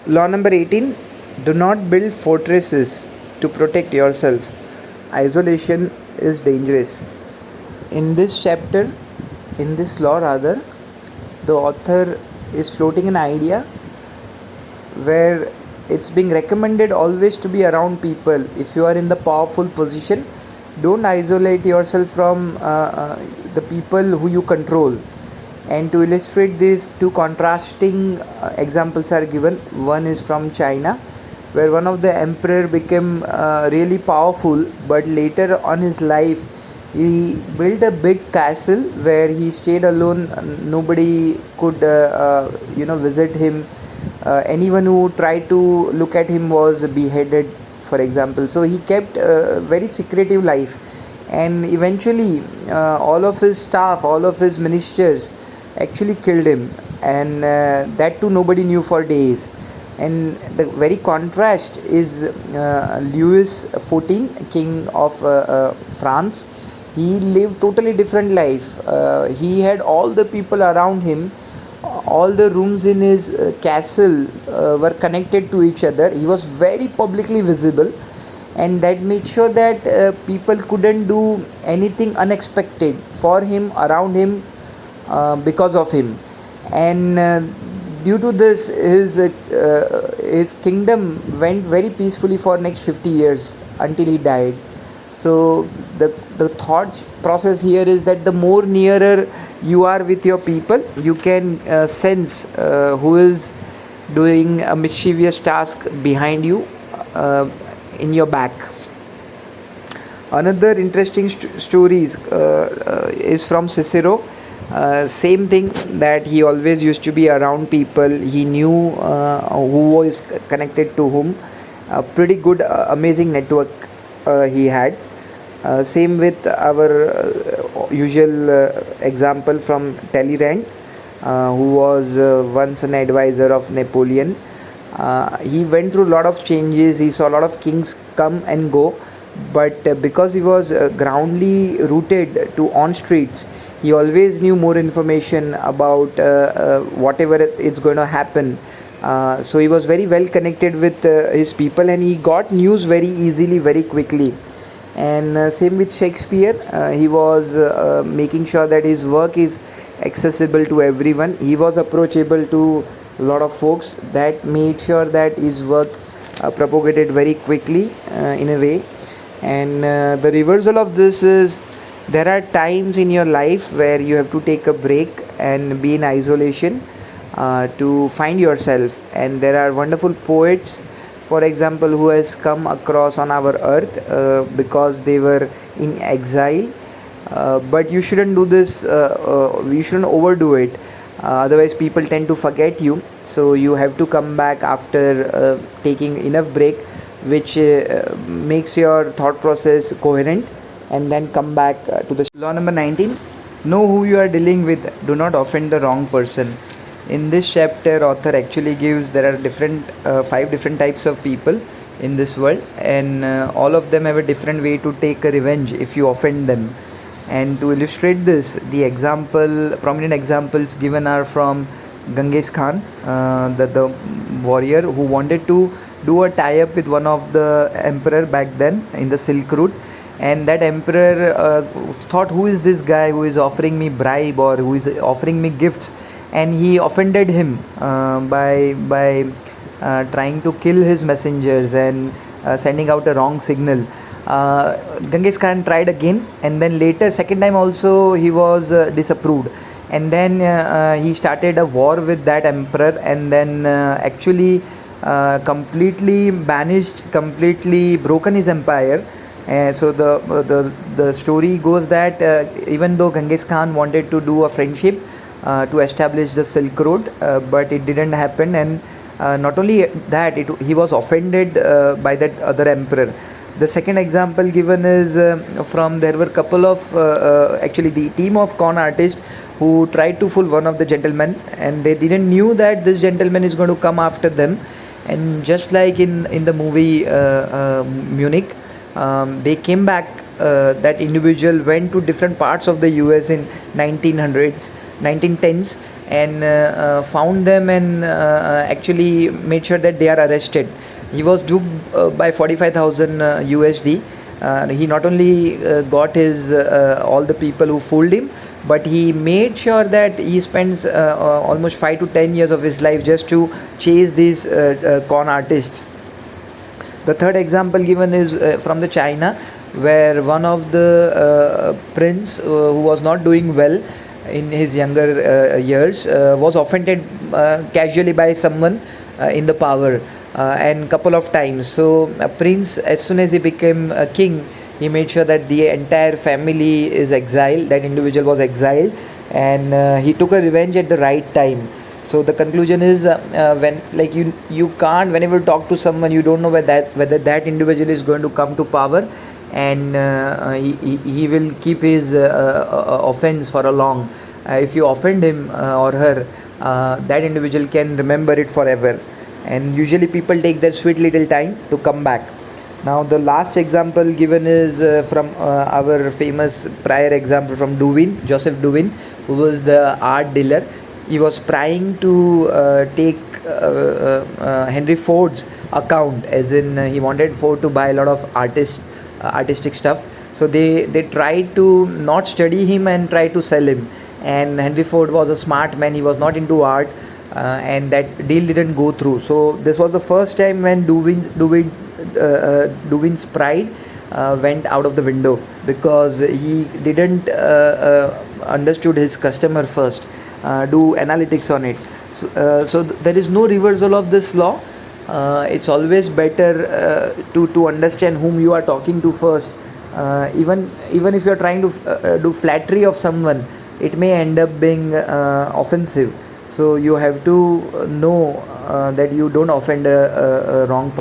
Law number 18, do not build fortresses to protect yourself. Isolation is dangerous. In this chapter, in this law rather, the author is floating an idea where it's being recommended always to be around people. If you are in the powerful position, don't isolate yourself from the people who you control. And to illustrate this, two contrasting examples are given. One is from China, where one of the emperor became really powerful, but later on his life he built a big castle where he stayed alone. Nobody could visit him. Anyone who tried to look at him was beheaded, for example. So he kept a very secretive life, and eventually all of his staff, all of his ministers actually killed him, and that too nobody knew for days. And the very contrast is Louis XIV, king of France. He lived totally different life. He had all the people around him. All the rooms in his castle were connected to each other. He was very publicly visible, and that made sure that people couldn't do anything unexpected for him, around him, because of him. And due to this, his kingdom went very peacefully for next 50 years until he died. So the thought process here is that the more nearer you are with your people, you can sense who is doing a mischievous task behind you, in your back. Another interesting story is from Cicero. Same thing, that he always used to be around people. He knew who was connected to whom. A pretty good, amazing network he had. Same with our usual example from Talleyrand, who was once an advisor of Napoleon. He went through a lot of changes. He saw a lot of kings come and go, but because he was groundly rooted to on streets, he always knew more information about whatever it's going to happen. So he was very well connected with his people, and he got news very easily, very quickly. And same with Shakespeare. He was making sure that his work is accessible to everyone. He was approachable to a lot of folks. That made sure that his work propagated very quickly, in a way. And the reversal of this is, there are times in your life where you have to take a break and be in isolation to find yourself. And there are wonderful poets, for example, who has come across on our earth because they were in exile. But you shouldn't do this. You shouldn't overdo it. Otherwise people tend to forget you. So you have to come back after taking enough break, which makes your thought process coherent, and then come back to the law number 19. Know who you are dealing with. Do not offend the wrong person. In this chapter, author actually gives, there are different 5 different types of people in this world, and all of them have a different way to take a revenge if you offend them. And to illustrate this, the prominent examples given are from Genghis Khan, the warrior who wanted to do a tie-up with one of the emperor back then in the Silk Route. And that emperor thought, who is this guy who is offering me bribe, or who is offering me gifts? And he offended him by trying to kill his messengers and sending out a wrong signal. Genghis Khan tried again, and then later, second time also, he was disapproved. And then he started a war with that emperor, and then actually completely banished, completely broken his empire. So the story goes that even though Genghis Khan wanted to do a friendship to establish the Silk Road, but it didn't happen. And not only that, he was offended by that other emperor. The second example given is there were a couple of actually the team of con artists who tried to fool one of the gentlemen, and they didn't knew that this gentleman is going to come after them. And just like in the movie Munich, they came back. That individual went to different parts of the US in 1910s, and found them and actually made sure that they are arrested. He was duped by 45,000 USD. He not only got his all the people who fooled him, but he made sure that he spends almost 5 to 10 years of his life just to chase these con artists. The third example given is from the China, where one of the prince who was not doing well in his younger years was offended casually by someone in the power and couple of times. So prince, as soon as he became a king, he made sure that the entire family is exiled. That individual was exiled, and he took a revenge at the right time. So the conclusion is, when like you can't, whenever you talk to someone, you don't know whether that individual is going to come to power, and he will keep his offense for a long. If you offend him or her, that individual can remember it forever, and usually people take that sweet little time to come back. Now the last example given is from our famous prior example from Joseph Duvin, who was the art dealer. He was trying to take Henry Ford's account, as in he wanted Ford to buy a lot of artistic stuff. So they tried to not study him and try to sell him. And Henry Ford was a smart man. He was not into art, and that deal didn't go through. So this was the first time when Duvin's pride went out of the window, because he didn't understood his customer first, do analytics on it. So there is no reversal of this law. It's always better to understand whom you are talking to first. Even if you are trying to do flattery of someone, it may end up being offensive. So you have to know that you don't offend a wrong person.